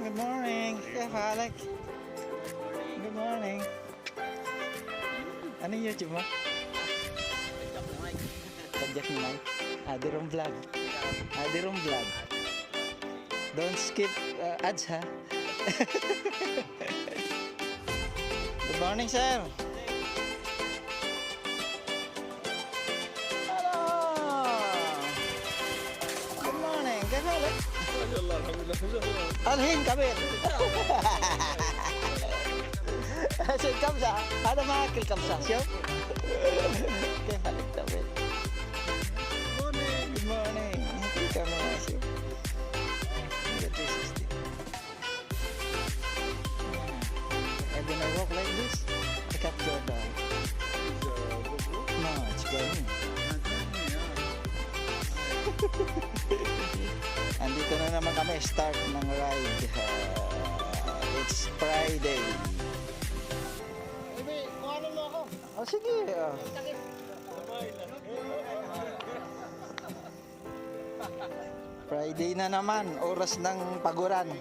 Good morning. كيف حالك? Good morning. Ano yung YouTube mo? Tadyak ni Mike. Adirong vlog. Adirong vlog. Don't skip ads ha. Good morning sir. Hello. Good morning. كيف حالك؟ الحين كبير. عشان كبسة هذا ما أكل كبسة شوف كيف حالك طويل. Good morning. Happy camera شوف. 360. And when I walk like this, I capture the. No, it's going. Andito na naman kami, start ng ride. It's Friday. Oh, sige. Friday na naman, oras ng paguran.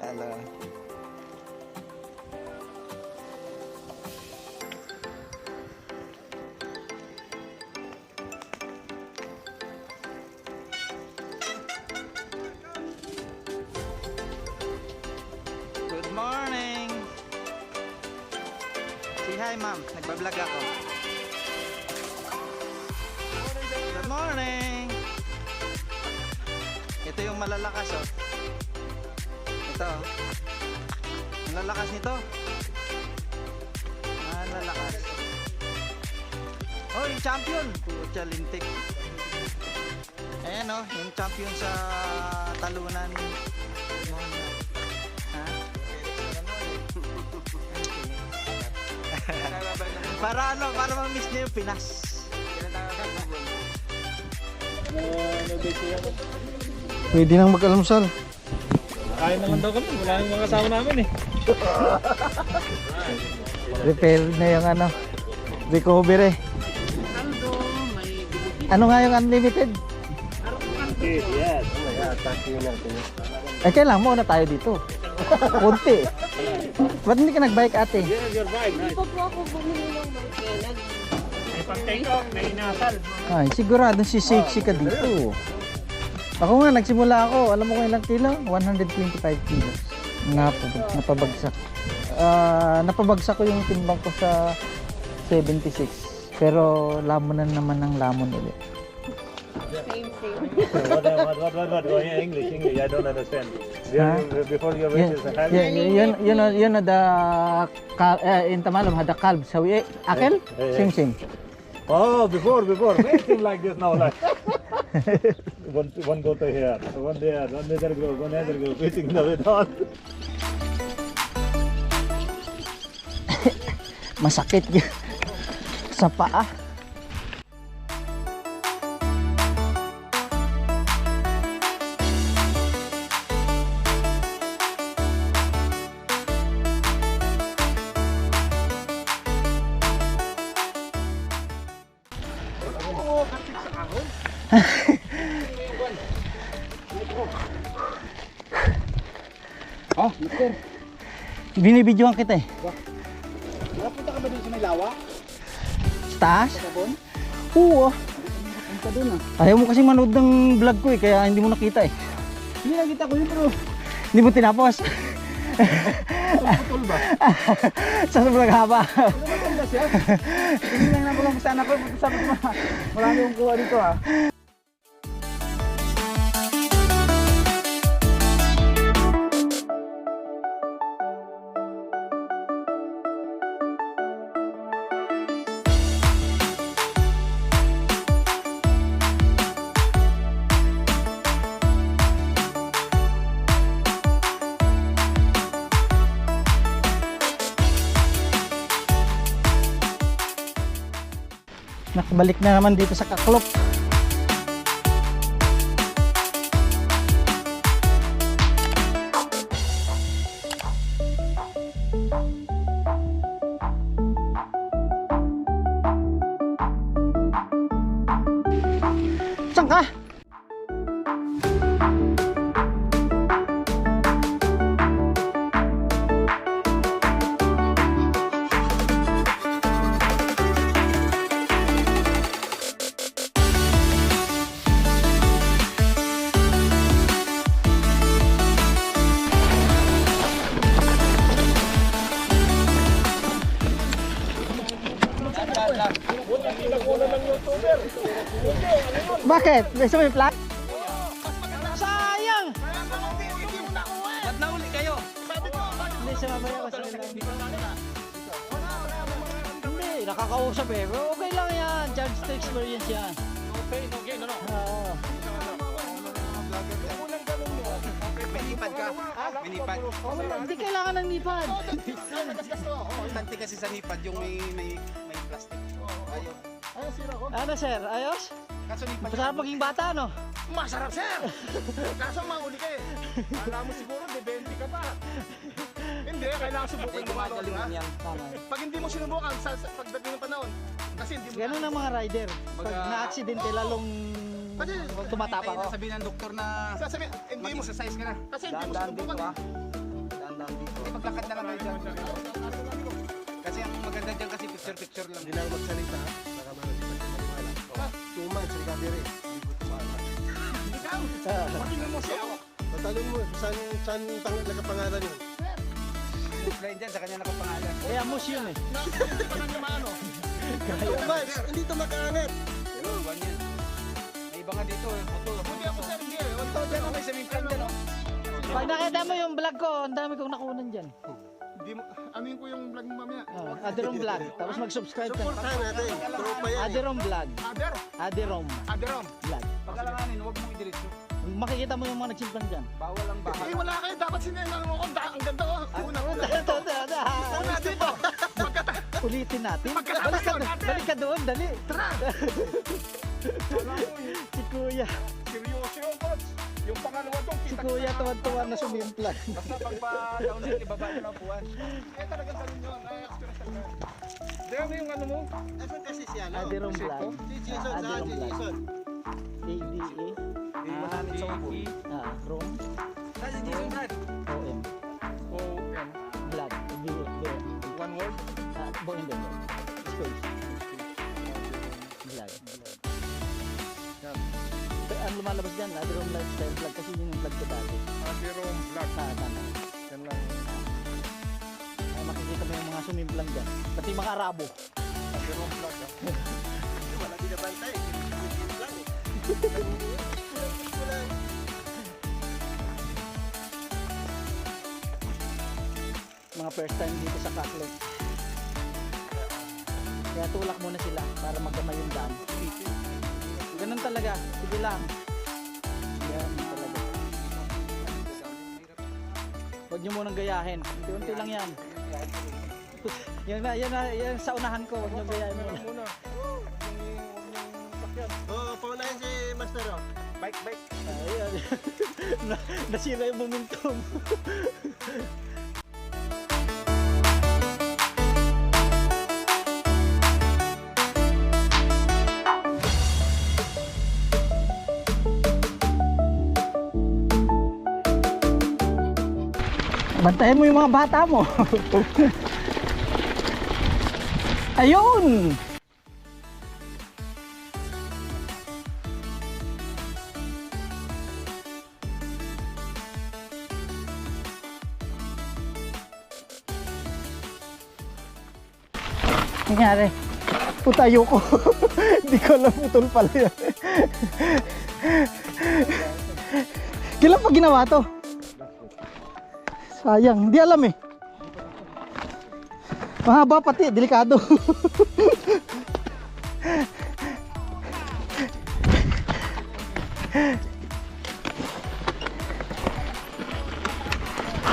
Hello. Good morning. Say hi, ma'am. Nagbablog ako. Good morning. Ito yung malalakas, oh. Ito. Ang lalakas nito. Ang lalakas. Oh, yung champion. Pucha, lintik. Ayan, oh. Yung champion sa talunan. Para ano, para ma-miss niyo yung Pinas. Pwede nang mag-almusal. Kain naman daw kami, wala yung mga kasama namin eh. Repair na yung ano, recovery. Ano nga yung unlimited? Yes. Eh, kailangan mo na tayo dito. Kunti. Ba't hindi ka nag-bike ate? Here's your bike. Hindi pa po ako bumili ng bike. May pag-take off, may inasal. Ay, sigurado si sexy ka dito. Ako nga, nagsimula ako. Alam mo kung ilang kilo? 125 kilos. Napabagsak. Napabagsak ko yung timbang ko sa 76. Pero lamunan naman ng lamon ulit. Same. What? Go here, English. I don't understand. Before your weight is high. You know the in Tamalum had the kalb. So akel? Sing. Oh, before. Make him like this now, like. one go to here, one there, one other go, beating the way down. Masakit yun sa paa. Oh, mister. Binibidyohan kita eh. Napunta ka ba dun sa may lawa? Sa taas? Sabon? Oo. Punta dun ah. Ayaw mo kasi manood ng vlog ko eh, kaya hindi mo nakita eh. Hindi nakita ko yun bro. Hindi mo tinapos. Putol ba? Sa sobrang haba. Ano ba tanda siya? Hindi lang naman lang sana ko. Sabi ko marami kong kuha dito ah. Nakabalik na naman dito sa Kaklop. Saan ka? Bakit? Gusto mo yung flat? Sayang! Ba't nahuli kayo? Hindi, sumabay ako sa ilang. Hindi, nakakausap eh. Pero okay lang yan. Chance to experience yan. Oo. Minipad ka? Minipad? Hindi kailangan ng lipad. Importante kasi sa nipad yung may plastic. Ayaw. Ano sir, ayos? Kaso nipad. Masarap maging bata, no? Masarap, sir! Kaso mahuli ka eh. Alam mo siguro, de 20 ka pa. Hindi, kailangan subukan mo mga di ba? Pag hindi mo sinubukan sa pagdating ng panahon, kasi hindi mo... Ganun ang mga rider. Pag na-aksidente, lalong tumatapa ko. Sabihin ng doktor na Sasabihin, hindi mo mag-exercise ka na. kasi hindi mo sinubukan eh. Dandan dito. Hindi, maglakad na lang kayo dyan. Kasi ang maganda dyan kasi picture-picture lang. Hindi na ako magsalita, baka maniwala. 2 months, recovery. Ikaw, pakinggan mo siya. Matanong mo, saan nakapangalan yun? Explain dyan, sa kanya nakapangalan. Kaya mus yun eh. Hindi pa lang naman ano. 2 months, hindi ito makaangat. Pero buwan yan. May iba nga dito, motor. Hindi ako sir, hindi eh. Ito dyan, may swimming pool dyan. Pag nakita mo yung vlog ko, ang dami kong nakunan dyan. Hindi mo, anuin ko yung vlog mo mamaya. Adirom Vlog. Tapos mag-subscribe ka. Supportahan natin, tropa yan eh. Adirom Vlog. Adirom Aderom. Vlog. Pagkalanganin, huwag mong idiretso. Makikita mo yung mga nagsimplan dyan. Bawal ang bahay. Eh wala kayo, dapat sinengan mo kung ang ganda ko. Una dito. Ulitin natin. Balik ka doon, dali. Si Kuya. Seryoso yung coach. Yung pangalawa doon, Si Kuya tuwan-tuwa na sumimplan. basta pagpa-downhill, ibaba nyo lang buwan. Eh talagang ganun yun. Ay, experience talaga. Diyan yung ano mo? Evan kasi siya, no? Adirom Vlog. Si Jason, Adirom si Vlog. Jason. ADA. Iwan namin sa upo. Rom. Saan si Jason Brad? OM. O-M. Vlog. VM. One word? Buong din. Space. Vlog. Ang lumalabas dyan, Adirom Lifestyle Vlog kasi yun yung vlog ko dati. Adirom Vlog. Tama. Yan lang. Ay, makikita mo yung mga sumimplang dyan. Pati mga Arabo. Adirom Vlog. Wala din na bantay. Lang eh. Mga first time dito sa Catholic. Kaya tulak muna sila para magkamay yung daan. Ganun talaga. Sige lang. Yan talaga. Huwag nyo munang gayahin. Unti-unti lang yan. Yan sa unahan ko. Huwag nyo gayahin muna. Oh, paunahin si Master oh. Bike. Ayan. Nasira yung momentum. Bantayan mo yung mga bata mo. Ayun! Nangyari. Putayo ko. Hindi ko alam putol pala yan. Kailan pa ginawa to? Sayang, hindi alam eh. Mahaba pati, delikado.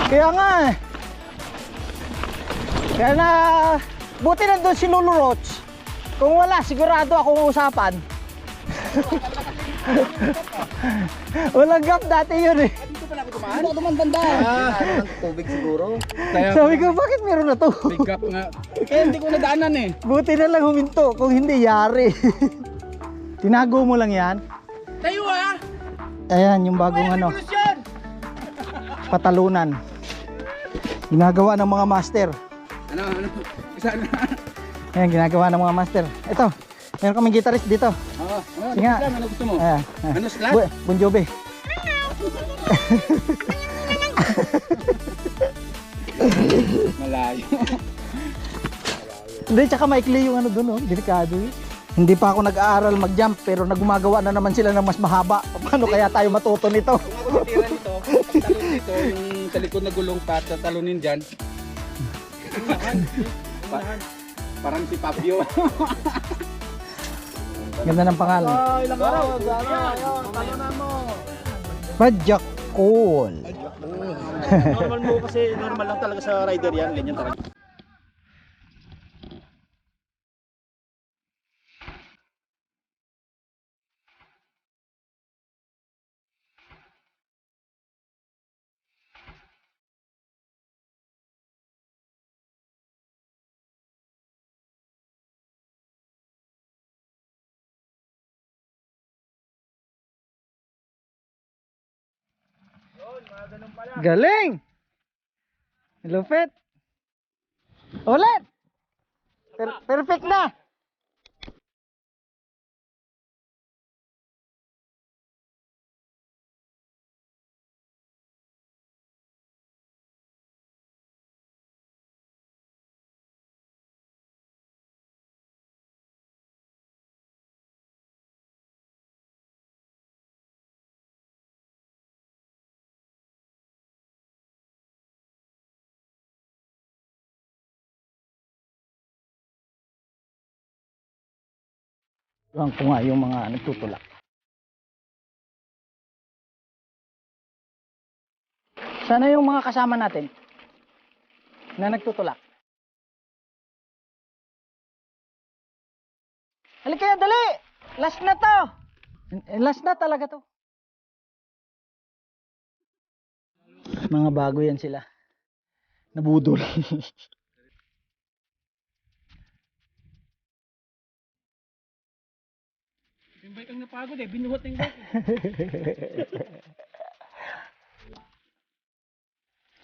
Kaya nga eh. Kaya na, buti nandun si Lulu Roach. Kung wala, sigurado akong usapan. Walang gap dati yun eh. Hindi ako naman banda. Tubig siguro. Sabi ko, bakit meron na to? Big up nga. Eh, hindi ko nadaanan eh. Buti na lang huminto, kung hindi yari. Tinago mo lang yan. Tayo ah! Ayan, yung bagong ano, patalunan. Ginagawa ng mga master. Ano? Isa na. Ayan, ginagawa ng mga master. Ito, meron kaming guitarist dito. Oo. Sige nga. Ano gusto mo? Ayan. Ano slat? Bon Jovi. Malayo. Hindi, tsaka maikli yung ano doon, oh. Delikado yun. Hindi pa ako nag-aaral mag-jump pero nagumagawa na naman sila ng mas mahaba. Paano kaya tayo matuto nito? Kung ako titira nito, pagtalon nito, yung sa likod na gulong pa, tatalunin dyan. Parang si Fabio. Ganda ng pangalan. Ilang araw? Talunan mo. Project Cool. Normal mo kasi normal lang talaga sa rider yan. Ganyan talaga. Galing! Lupit! Ulit! Perfect na! Lang ko nga yung mga nagtutulak. Sana yung mga kasama natin na nagtutulak. Halika kayo, dali! Last na to! Last na talaga to. Mga bago yan sila. Nabudol. Yung bike ang napagod eh, binuhat ng bike.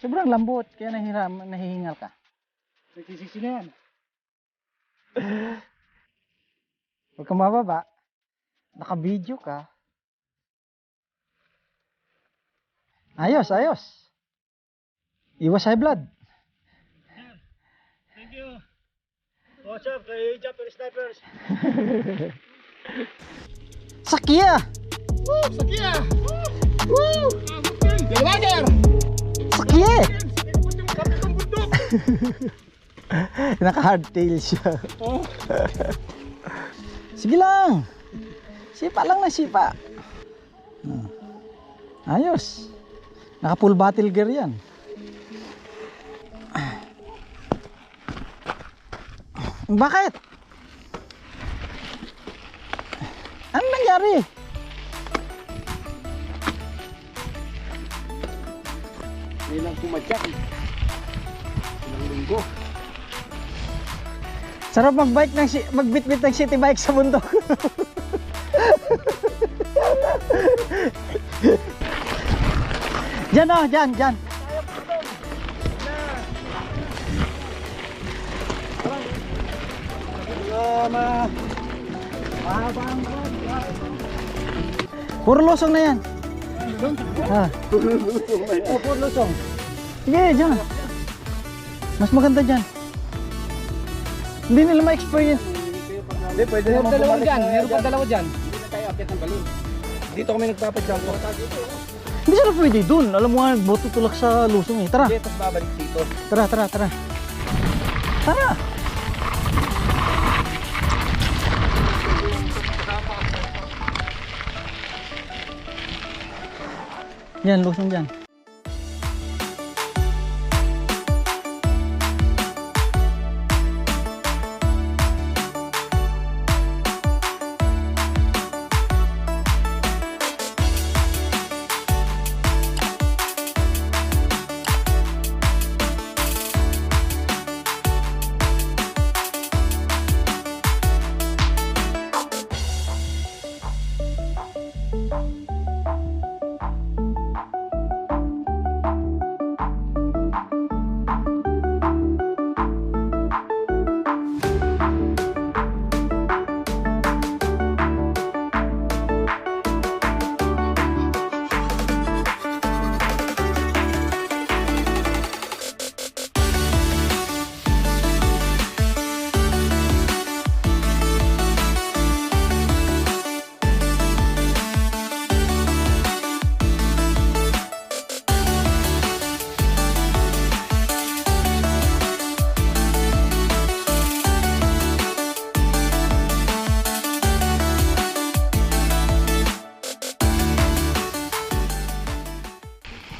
Sobrang lambot, kaya nahihingal ka. Nagsisisi na yan. Huwag kang mababa. Naka-video ka. Ayos, ayos. Iwas high blood. Thank you. What's up kay Japanese Snipers? Sakya! Woo! Sakya! Woo! Rider! Sakya! Ikot yung kapit ng bundok! Naka-hardtail siya. Sige lang. Sipa lang na sipa. Ayos. Naka full battle gear yan. Bakit? Ano nangyari? May lang pumadyak. Ilang linggo. Sarap magbitbit ng city bike sa bundok. Diyan oh, diyan. Puro lusong na yan. Ha? Oh, puro lusong. Sige, diyan. Mas maganda diyan. Hindi nila ma-experience. Hindi, pwede naman bumalik dyan. Meron pa dalawa dyan. Hindi na tayo akit ng balon. Dito kami nagpapajump. Hindi sila pwede dun. Alam mo nga, boto tulak sa lusong eh. Tara, Hindi, tapos babalik dito. tara. Tara! Yan, lusong dyan.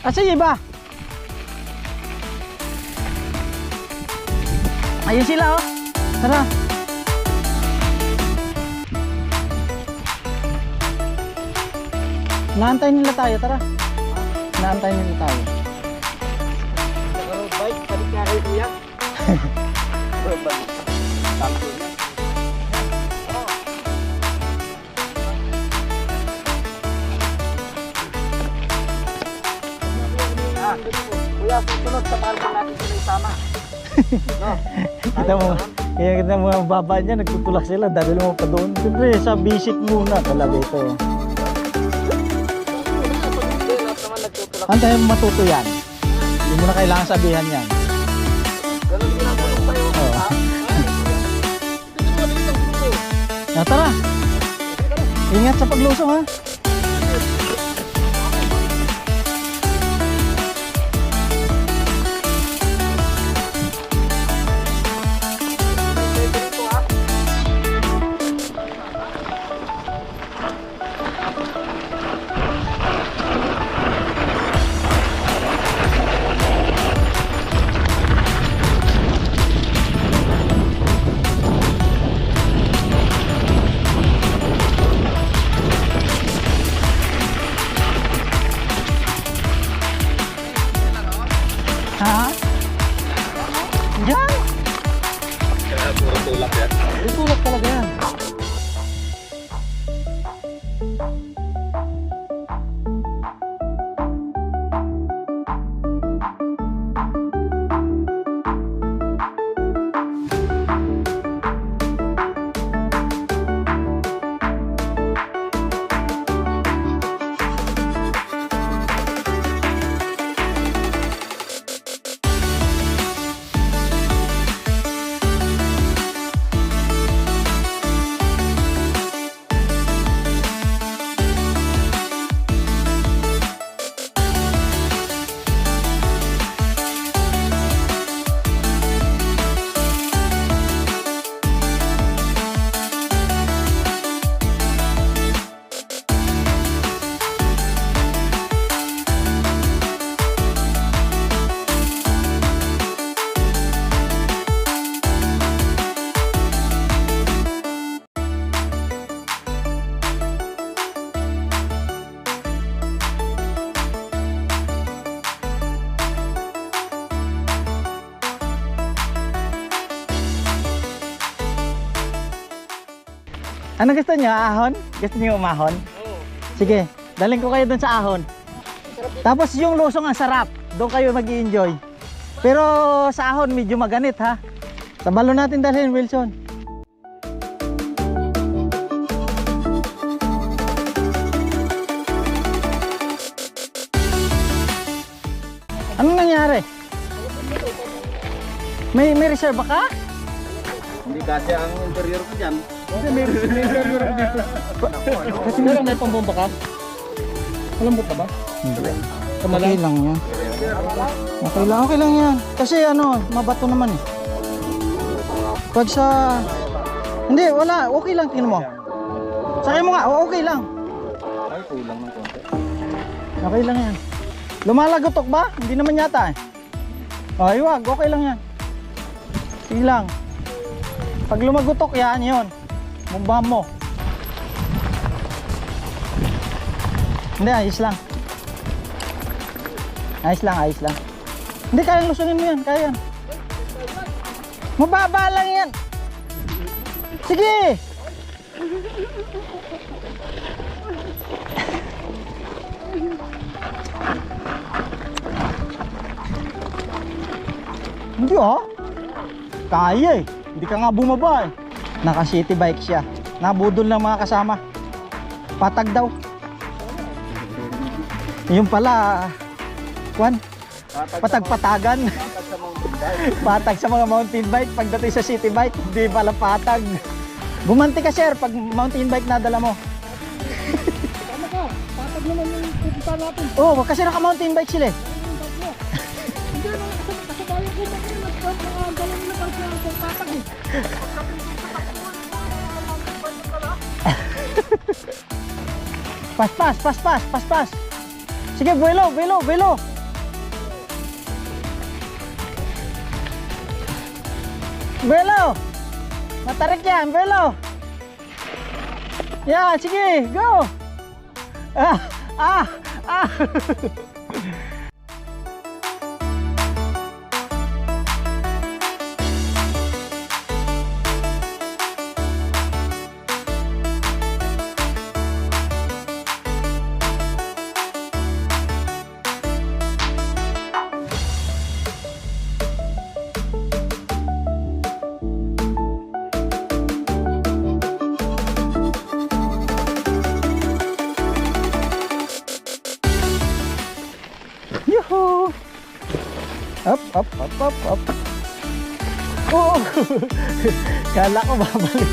Asa yung iba? Ayun sila oh. Tara. Naantay nila tayo, tara. Naantay nila tayo. Naka-road bike, palit nga kayo kuya. Road bike. Tampo niya. Kuya, susunod sa parking natin sila isama. No? Kita mo ang baba niya, nagtutulak sila, dahil mo pa doon. Siyempre, sa visit muna talaga ito. Antayin mo matuto yan. Hindi mo na kailangan sabihan yan. Ganun din ang tulong sa'yo. Oo. Ah, tara. Ingat sa paglusong ha. Ha? Yan! Puro tulak yan. Itulak talaga yan. Ano gusto niyo? Ahon? Gusto niyo umahon? Oo. Sige, dalhin ko kayo dun sa ahon. Tapos yung lusong ang sarap. Doon kayo mag-i-enjoy. Pero sa ahon medyo maganit ha. Sa balon natin dalhin, Wilson. Anong nangyari? May reserve ka? Hindi kasi ang interior ko dyan. Kasi may pambomba ka? Malambot na ba? Hindi. Okay lang yan. Okay lang yan. Kasi ano, mabato naman eh. Pag sa... Hindi, wala. Okay lang, tingnan mo. Sakay mo nga, okay lang. Ay, kulang ng konti. Okay lang yan. Lumalagotok ba? Hindi naman yata eh. Ay, wag. Okay lang yan. Sige lang. Pag lumagotok, yan yun. Bumbam mo. Hindi, ayos lang. Ayos lang, ayos lang. Hindi, kayang lusungin mo yan. Kaya yan. Mababa lang yan. Sige! Hindi oh. Kaya eh. Hindi ka nga bumaba eh. Naka city bike siya. Nabudol ng mga kasama. Patag daw. Yung pala, Kwan, patag-patagan. Patag sa mga mountain bike. Pagdating sa city bike, hindi pala patag. Bumanti ka sir pag mountain bike nadala mo. Tama ka, patag naman yung pupunta natin. Oo, kasi naka mountain bike sila eh. Hindi na, kasabayan ko mga galang nila kasi ang patag eh. Pas. Sige, buelo. Belo! Matarik yan, Belo! Yan, sige, go! Ah! Ah! Ah! Yuhu! Up, up, up, up, up. Oh! Kala ko babalik.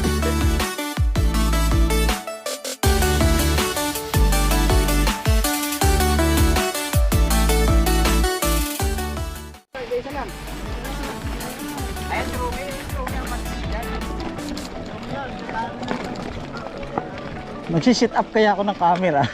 Magsi-sit up kaya ako ng camera.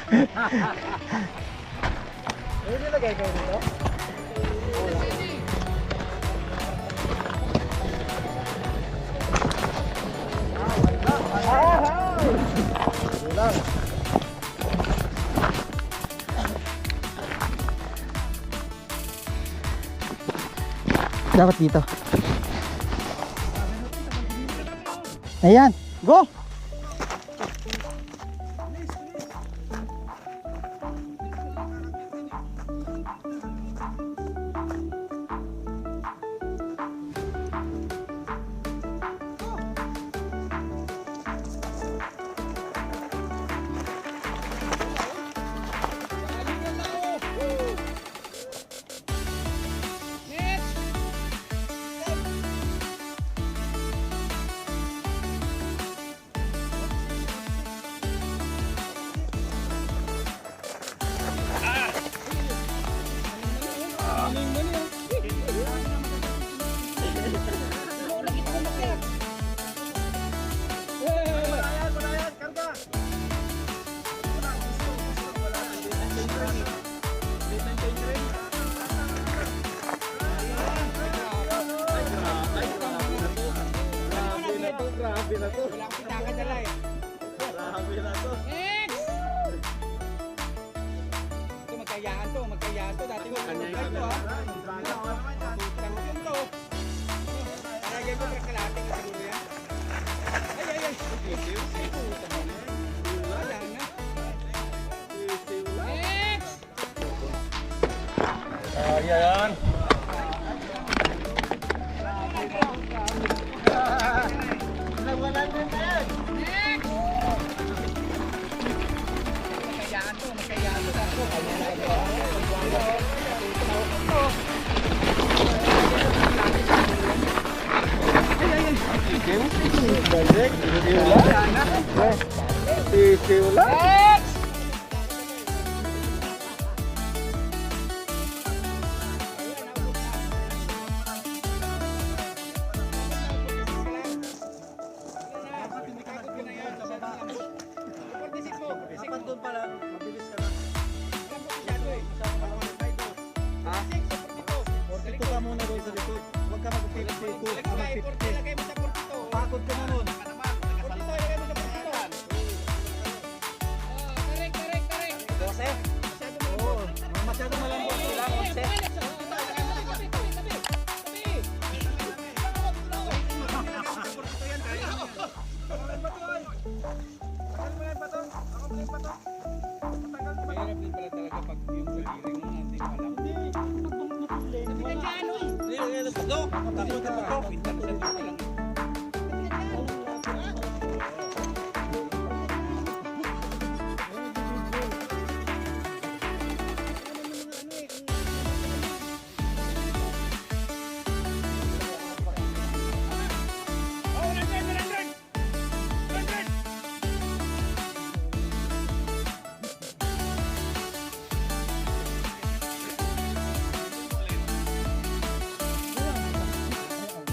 Dapat dito. Ayan, go! Grabe na to. Wala akong pinakadala eh. Grabe na to. Ito magkayaan to. Dati ko mag-drive to ha. Champion to. Talagay ko kalahati ng siguro yan. Ay. Wala na. Ayan.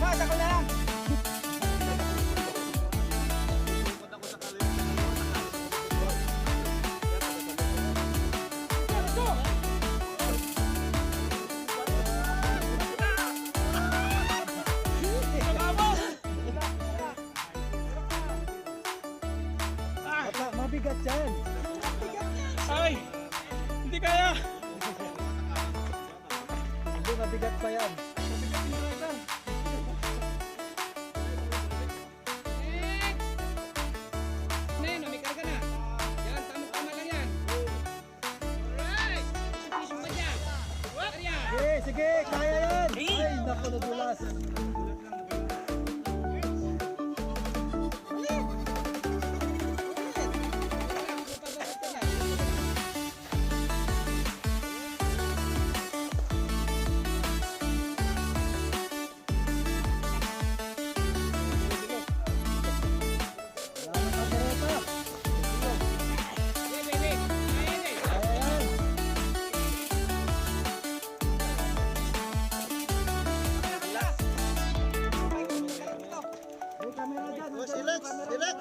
Mas, ako Hindi kaya. Hindi, mabigat pa yan. Neno, may karga na. Yan, tama-tama lang yan. Alright! Pisok pa dyan. Arya! Sige, sige, kaya yan. Ay, naku, nadulas. Relax, relax.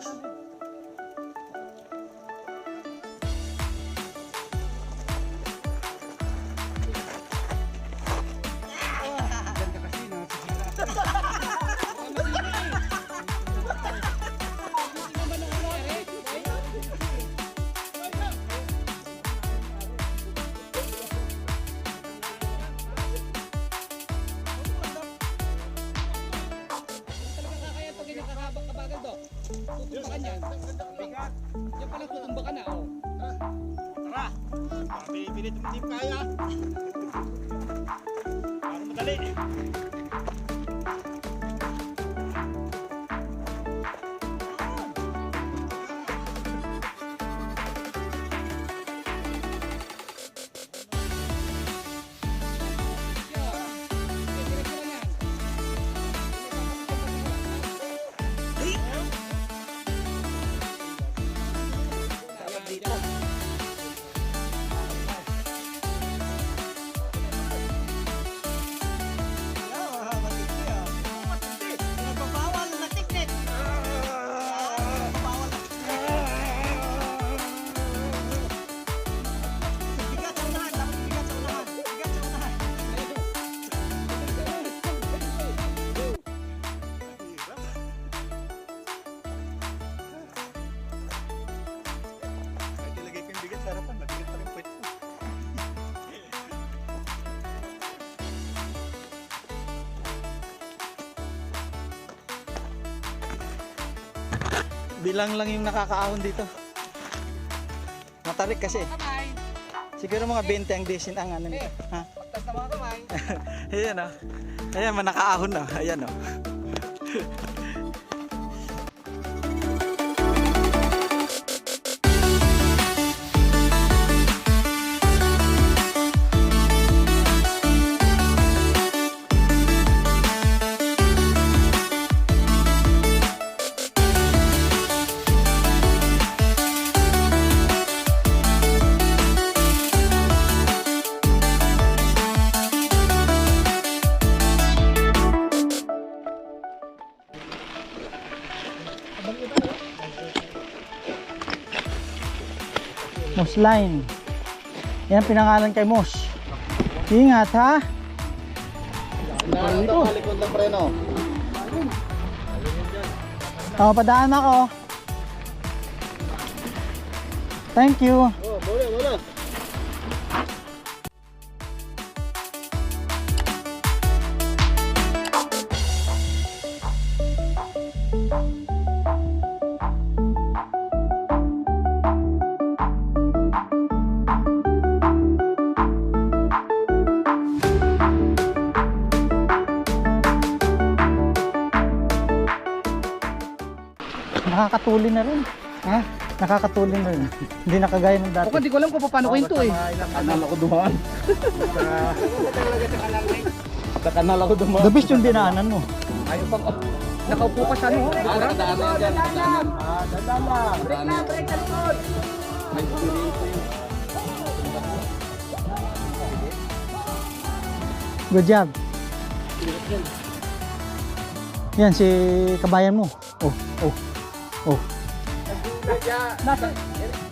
Kaya pag ganyan kakabak kabagal, Dok. Tutumbakan yan. Yan pala tutumbakan na, oh. Tara. Pipilit mo din kaya. Para madali. Ilagay ko yung bigat sa harapan, mabigat pa rin puwet ko. Bilang lang yung nakakaahon dito. Matarik kasi. Kamay. Siguro mga 20 ang desin ang ano nito. Ha? Pagtas na mga kamay. Ayan o. Ayan, manakaahon na. Ayan o. Moss line. Yan pinangalan kay Moss. Ingat ha. Ito, kalikod ng preno. Padaan ako. Thank you. Oh, boleh. Nakakatuli na rin. Ha? Nakakatuli na rin. Hindi na kagaya ng dati. Ako, di ko alam kung paano ko ito eh. Kanal ako dumaan. Sa kanal ako dumaan. The best yung dinaanan mo. Ayaw pang, oh, nakaupo ka sa ano, oh. Dadaan na yan. Dadaan lang. Break na likod. Good job. Yan si kabayan mo. Oh. Nasa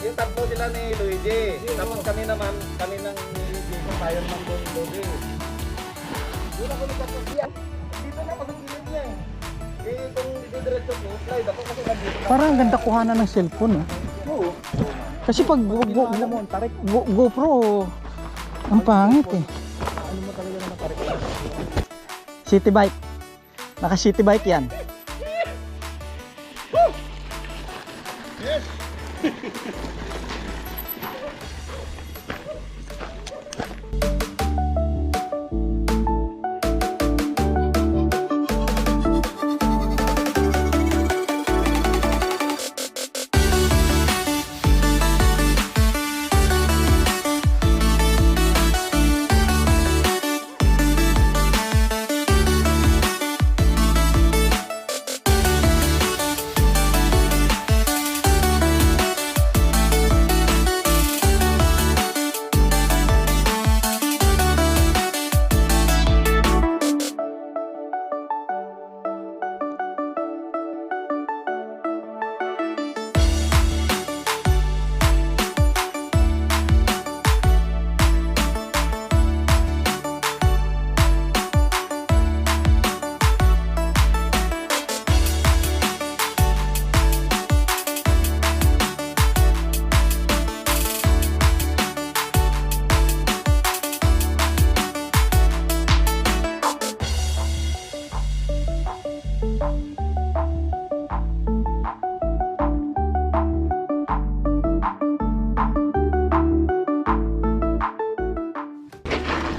yung tatlo sila ni Luigi. Tapos kami naman, kami ng Diego tayo naman doon Luigi. Doon ako nagtapos yan. Dito na pag-gilid niya eh. Itong didiretso ko, slide ako kasi nandito. Parang ang ganda kuhanan ng cellphone. Oh. Oo. Kasi pag GoPro, ang pangit eh. Ano mo talaga naman tarik? City bike. Naka city bike yan. Yes!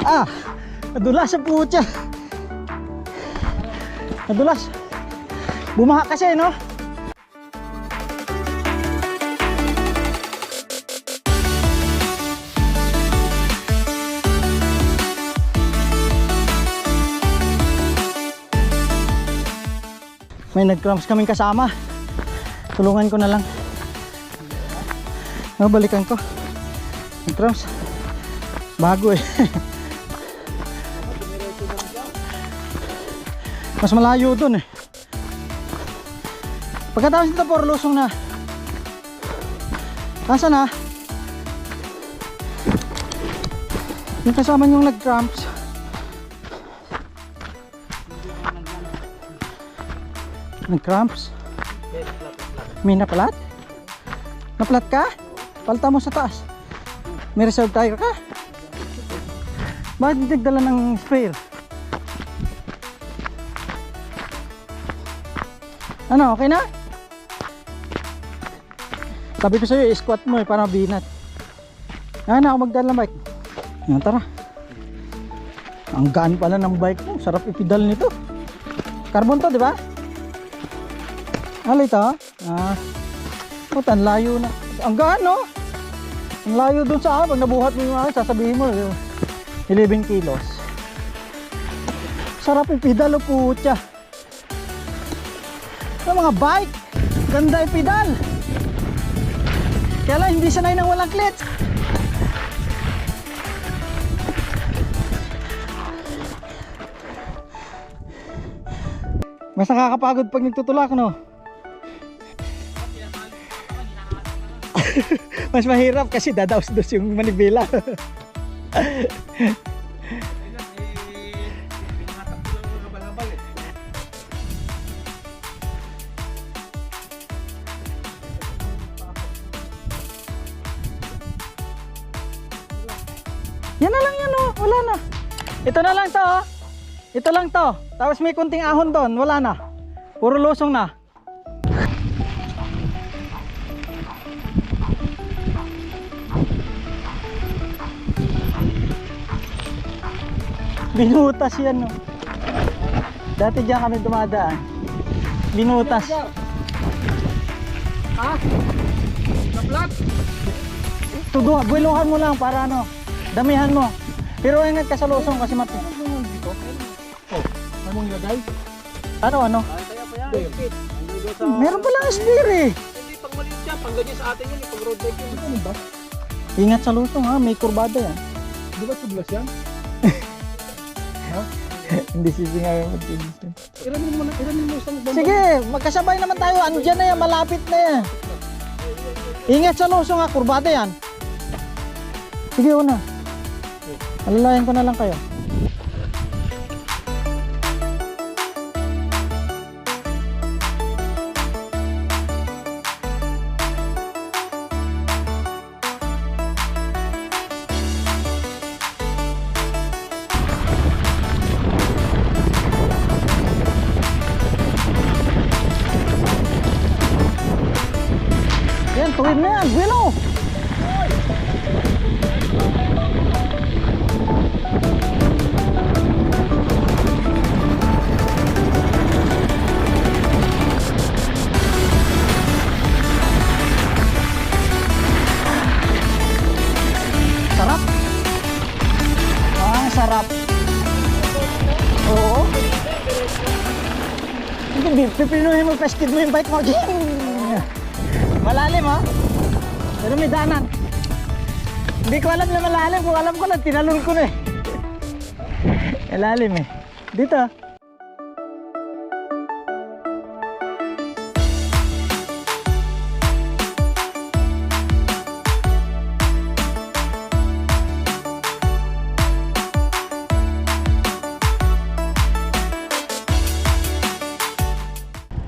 Ah! Nadulas sa putya. Nadulas. Bumaha kasi, no? May nag-cramps kaming kasama. Tulungan ko na lang. Balikan ko. Nag-cramps. Bago eh. Mas malayo dun eh. Pagkatapos nito por lusong na. Kasa na? Yung kasama yung nag-cramps. Nag-cramps? May naplat? Naplat ka? Palta mo sa taas. May reserve tire ka? Bakit nagdala ng spare? Ano, okay na? Sabi ko sa'yo, i-squat mo eh, para binat. Na ako magdala ng bike. Yan, tara. Ang gaan pala ng bike mo. Sarap ipidal nito. Carbon to, di ba? Alay ito? Puta, ang layo na. Ang gaan, no? Ang layo dun sa akin. Pag nabuhat mo yung akin, sasabihin mo, 11 kilos. Sarap ipidal, o putya. Yung mga bike, ganda ipidal. Kaya lang, hindi sanay ng walang clutch. Mas nakakapagod pag nagtutulak, no? Mas mahirap kasi dadaos-dos yung manibela. Yan na lang yan, oh. Wala na. Ito na lang to, oh. Ito lang to. Tapos may kunting ahon doon. Wala na. Puro lusong na. Binutas yan, no. Dati diyan kami dumadaan. Binutas. Ha? Naplat? Tudo, builuhan mo lang para ano, damihan mo. Pero ingat ka sa lusong kasi mati. Anong lagay? Ano? Hindi. Meron pala spear eh. Hindi, pang maliit siya. Pang ganyan sa atin yun. Pang road bike yun. Ano ba? Ingat sa lusong ha, may kurbada yan. Di ba tublas yan? Hindi sisingaw yung magtilis yan. Iramin mo isang bomba. Sige, magkasabay naman tayo. Andyan na yan, malapit na yan. Ingat sa lusong ha, kurbada yan. Sige, una. Alalayan ko na lang kayo. solid na yan. Bueno. Sarap. Ah, sarap. Oo. Hindi, pipinuhin mo, peskid mo yung bike mo. Malalim ha? Pero may danan. Hindi ko alam na malalim. Kung alam ko na, tinalon ko na eh. Malalim eh. Dito.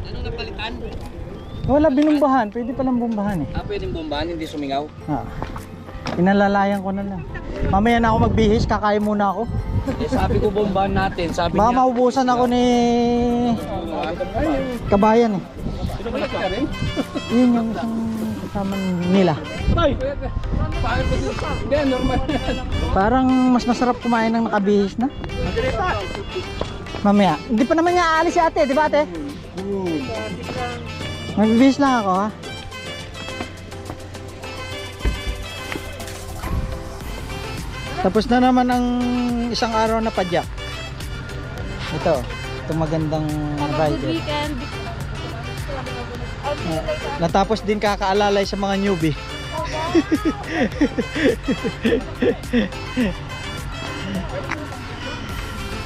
Ano napalitan? Wala binumbahan. Pwede palang bumbahan eh. Pwedeng bombahan, hindi sumingaw. Ha. Pinalalayan ko na lang. Mamaya na ako magbihis. Kakain muna ako. Sabi ko bombahan natin, sabi Baka maubusan ako ni kabayan eh. Yun yung isang kasama nila. Hindi, normal. Parang mas masarap kumain ng nakabihis na. Mamaya. Hindi pa naman niya aalis si ate, di ba ate? Magbibihis lang ako ha. Tapos na naman ang isang araw na padyak. Ito magandang rider. Weekend. Natapos din kakaalalay sa mga newbie.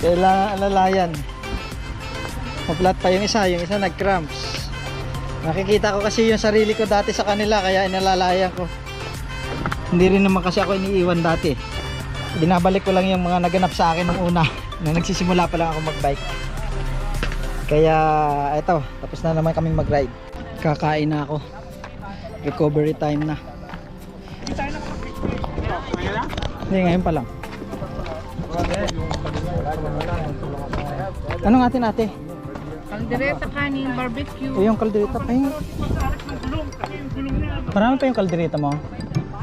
Kailangan alalayan. Maplat pa yung isa nag-cramps. Nakikita ko kasi yung sarili ko dati sa kanila kaya inalalayan ko. Hindi rin naman kasi ako iniiwan dati. Binabalik ko lang yung mga naganap sa akin nung una na nagsisimula pa lang ako mag-bike. Kaya eto, tapos na naman kaming mag-ride. Kakain na ako. Recovery time na. Hindi, ngayon pa lang. Anong atin ate? Kaldereta kanin, barbecue. Yung kaldereta pa yun. Marami pa yung kaldereta mo.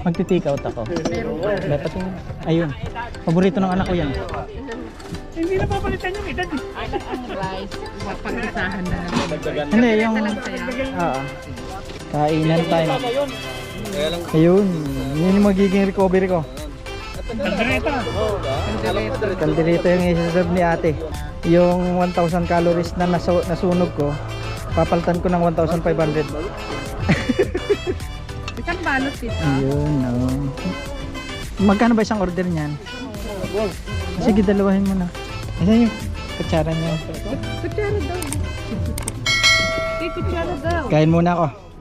Magti-take out ako. Dapat yung, ayun. Paborito ng anak ko yan. Ang rice, mapag-isahan na lang. Hindi, yung... Oo. Kainan time. Ayun. Yun yung magiging recovery ko. Kaldereta yung isa-serve ni ate. Yung 1,000 calories na nasunog ko, papalitan ko ng 1,500. Isang balot ito. Ayun, oh. Magkano ba isang order niyan? Sige, dalawahin mo na. Ayan yung kutsara niya. Kutsara daw. Kutsara daw. Kain muna ako.